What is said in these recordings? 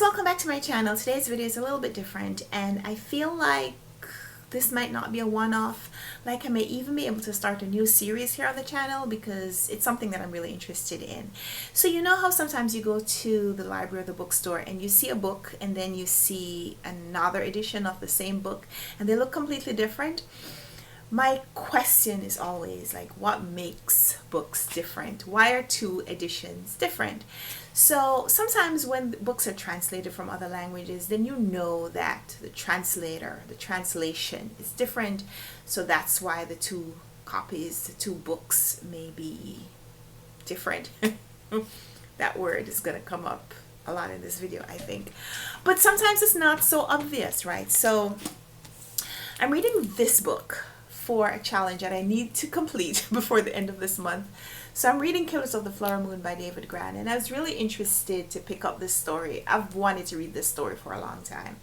welcome back to my channel. Today's video is a little bit different and I feel like this might not be a one-off. Like I may even be able to start a new series here on the channel because it's something that I'm really interested in. So you know how sometimes you go to the library or the bookstore and you see a book and then you see another edition of the same book and they look completely different? My question is always like, what makes books different? Why are two editions different? So sometimes when books are translated from other languages, then you know that the translation is different. So that's why the two copies, the two books may be different. That word is going to come up a lot in this video, I think. But sometimes it's not so obvious, right? So I'm reading this book for a challenge that I need to complete before the end of this month. So I'm reading Killers of the Flower Moon by David Grann, and I was really interested to pick up this story. I've wanted to read this story for a long time.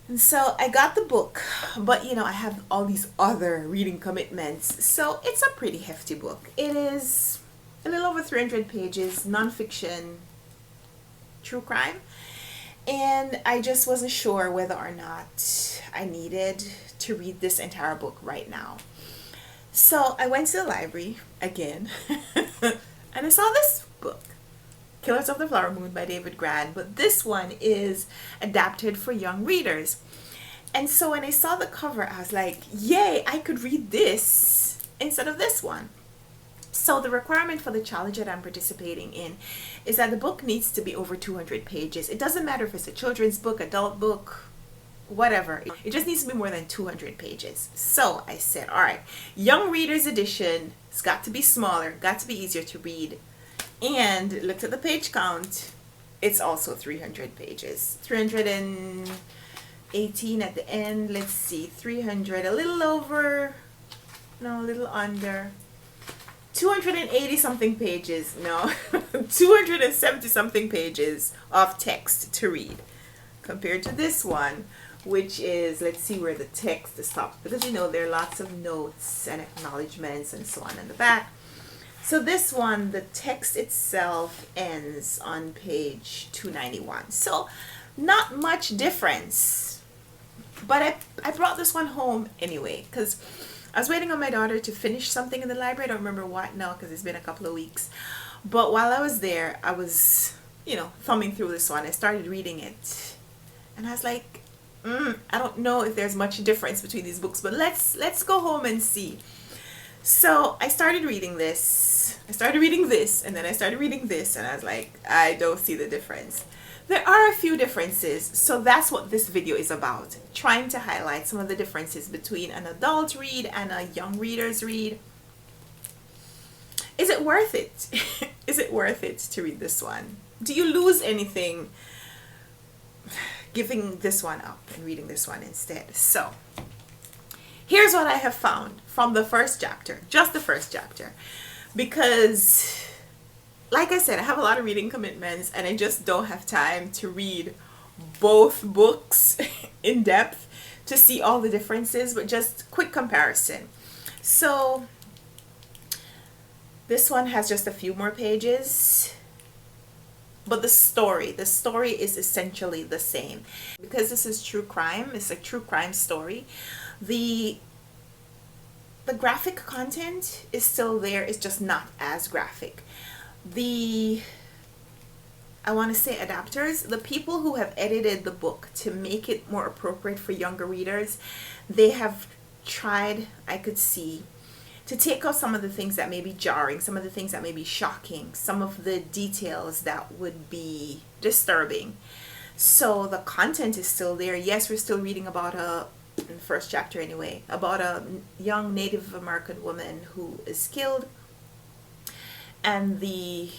And so I got the book, but you know, I have all these other reading commitments. So it's a pretty hefty book. It is a little over 300 pages, nonfiction, true crime. And I just wasn't sure whether or not I needed to read this entire book right now. So I went to the library again and I saw this book, Killers of the Flower Moon by David Grann, but this one is adapted for young readers. And so when I saw the cover, I was like, yay, I could read this instead of this one. So the requirement for the challenge that I'm participating in is that the book needs to be over 200 pages. It doesn't matter if it's a children's book, adult book, whatever. It just needs to be more than 200 pages. So I said, all right, young readers edition, it's got to be smaller, got to be easier to read. And looked at the page count. It's also 300 pages. 318 at the end. Let's see, 300, a little over, no, a little under. 280 something pages, no, 270 something pages of text to read compared to this one, which is, let's see where the text stops, because you know there are lots of notes and acknowledgements and so on in the back. So this one, the text itself ends on page 291. So not much difference, but I brought this one home anyway because I was waiting on my daughter to finish something in the library. I don't remember what now because it's been a couple of weeks. But while I was there, I was, you know, thumbing through this one. I started reading it. And I was like, I don't know if there's much difference between these books, but let's go home and see. So I started reading this. I started reading this, and then I started reading this, and I was like, I don't see the difference. There are a few differences, so that's what this video is about, trying to highlight some of the differences between an adult read and a young reader's read. Is it worth it? Is it worth it to read this one? Do you lose anything giving this one up and reading this one instead? So here's what I have found from the first chapter, just the first chapter, because like I said, I have a lot of reading commitments and I just don't have time to read both books in depth to see all the differences, but just quick comparison. So this one has just a few more pages, but the story is essentially the same. Because this is true crime, it's a true crime story. The graphic content is still there, it's just not as graphic. I want to say adapters, the people who have edited the book to make it more appropriate for younger readers, they have tried, I could see, to take out some of the things that may be jarring, some of the things that may be shocking, some of the details that would be disturbing. So the content is still there. Yes, we're still reading about in the first chapter anyway, about a young Native American woman who is killed, and the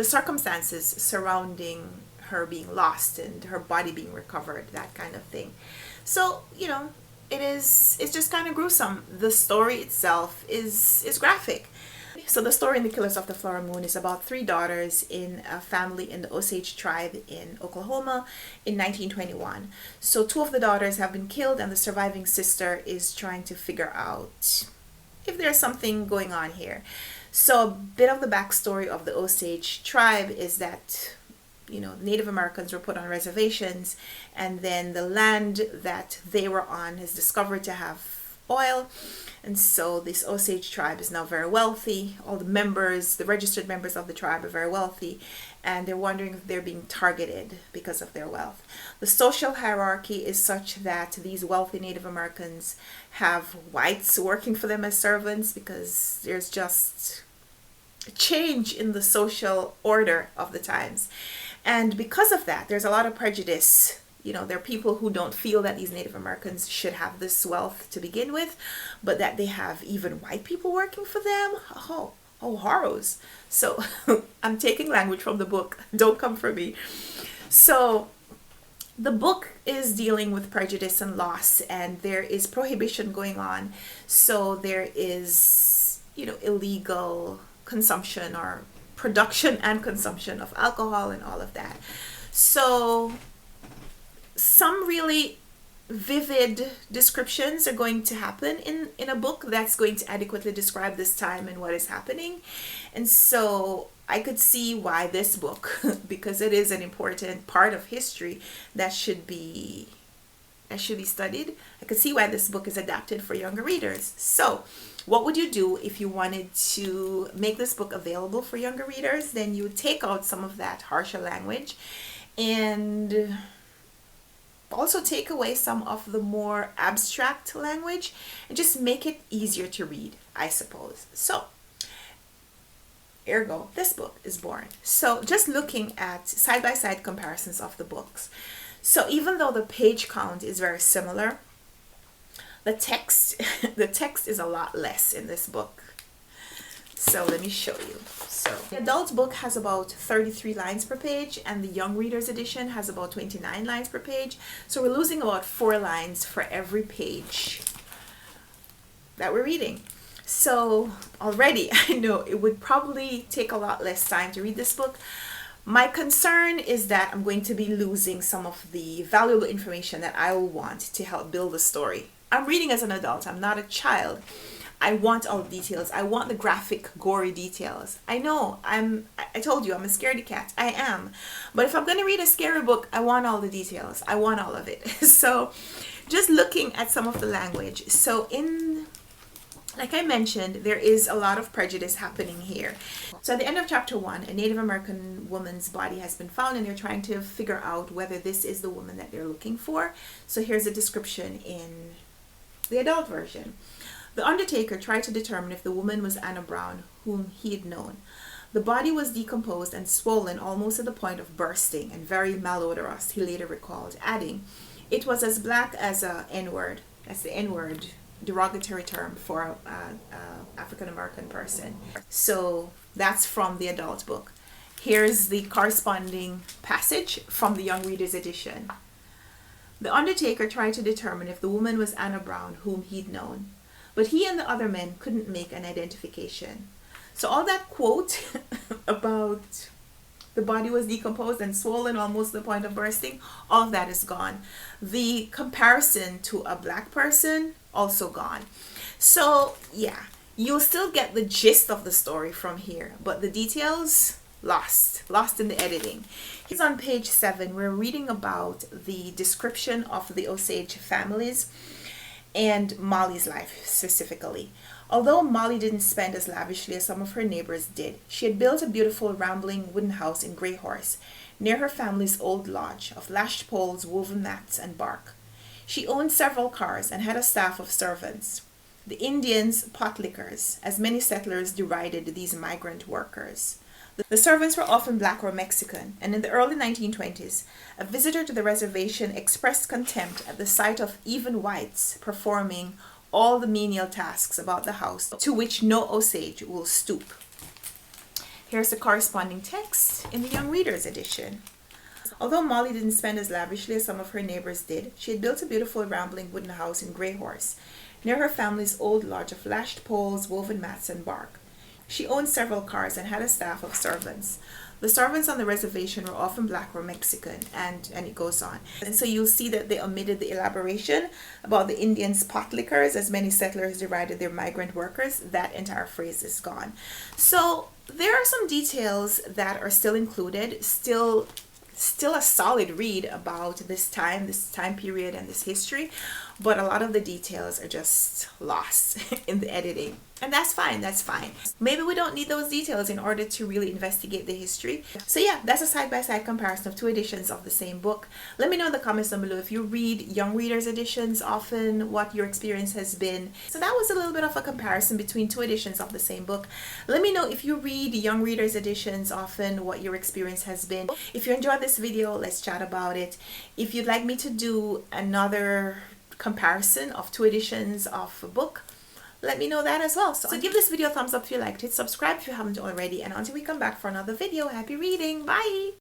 circumstances surrounding her being lost and her body being recovered, that kind of thing. So, you know, it's just kind of gruesome. The story itself is graphic. So the story in The Killers of the Flower Moon is about three daughters in a family in the Osage tribe in Oklahoma in 1921. So two of the daughters have been killed and the surviving sister is trying to figure out if there's something going on here. So a bit of the backstory of the Osage tribe is that Native Americans were put on reservations, and then the land that they were on is discovered to have oil, and so this Osage tribe is now very wealthy. All the members, the registered members of the tribe, are very wealthy, and they're wondering if they're being targeted because of their wealth. The social hierarchy is such that these wealthy Native Americans have whites working for them as servants, because there's just a change in the social order of the times. And because of that, there's a lot of prejudice. There are people who don't feel that these Native Americans should have this wealth to begin with, but that they have even white people working for them. Oh, horrors. So I'm taking language from the book. Don't come for me. So the book is dealing with prejudice and loss, and there is prohibition going on. So there is, illegal consumption or production and consumption of alcohol and all of that. So some really vivid descriptions are going to happen in a book that's going to adequately describe this time and what is happening. And so I could see why this book, because it is an important part of history that should be studied, I could see why this book is adapted for younger readers. So what would you do if you wanted to make this book available for younger readers? Then you would take out some of that harsher language, and also take away some of the more abstract language, and just make it easier to read, I suppose. So ergo, this book is born. So just looking at side-by-side comparisons of the books. So even though the page count is very similar, the text is a lot less in this book. So let me show you. So the adult book has about 33 lines per page, and the young readers edition has about 29 lines per page. So we're losing about 4 lines for every page that we're reading. So already I know it would probably take a lot less time to read this book. My concern is that I'm going to be losing some of the valuable information that I will want to help build the story. I'm reading as an adult. I'm not a child. I want all the details. I want the graphic, gory details. I know, I told you, I'm a scaredy cat. I am. But if I'm going to read a scary book, I want all the details. I want all of it. So just looking at some of the language. So like I mentioned, there is a lot of prejudice happening here. So at the end of chapter 1, a Native American woman's body has been found, and they're trying to figure out whether this is the woman that they're looking for. So here's a description in the adult version. The undertaker tried to determine if the woman was Anna Brown, whom he had known. The body was decomposed and swollen almost to the point of bursting, and very malodorous, he later recalled, adding, "It was as black as a N-word." That's the N-word, derogatory term for an African-American person. So that's from the adult book. Here's the corresponding passage from the young readers edition. The undertaker tried to determine if the woman was Anna Brown, whom he'd known, but he and the other men couldn't make an identification. So all that quote about the body was decomposed and swollen almost to the point of bursting, all of that is gone. The comparison to a black person, also gone. So yeah, you'll still get the gist of the story from here, but the details, lost in the editing. It's on page 7. We're reading about the description of the Osage families and Molly's life specifically. Although Molly didn't spend as lavishly as some of her neighbors did, she had built a beautiful rambling wooden house in Grey Horse, near her family's old lodge of lashed poles, woven mats, and bark. She owned several cars and had a staff of servants. The Indians, potlickers, as many settlers derided these migrant workers. The servants were often black or Mexican, and in the early 1920s, a visitor to the reservation expressed contempt at the sight of even whites performing all the menial tasks about the house to which no Osage will stoop. Here's the corresponding text in the Young Readers edition. Although Molly didn't spend as lavishly as some of her neighbors did, she had built a beautiful rambling wooden house in Grey Horse, near her family's old lodge of lashed poles, woven mats, and bark. She owned several cars and had a staff of servants. The servants on the reservation were often black or Mexican, and it goes on. And so you'll see that they omitted the elaboration about the Indians potlickers, as many settlers derided their migrant workers. That entire phrase is gone. So there are some details that are still included, still still a solid read about this time period, and this history, but a lot of the details are just lost in the editing. And that's fine, that's fine. Maybe we don't need those details in order to really investigate the history. So yeah, that's a side-by-side comparison of two editions of the same book. Let me know in the comments down below if you read young readers editions often, what your experience has been. So that was a little bit of a comparison between two editions of the same book. Let me know if you read young readers editions often, what your experience has been. If you enjoyed this video, let's chat about it. If you'd like me to do another comparison of two editions of a book, let me know that as well. So give this video a thumbs up if you liked it, subscribe if you haven't already, and until we come back for another video, happy reading, bye!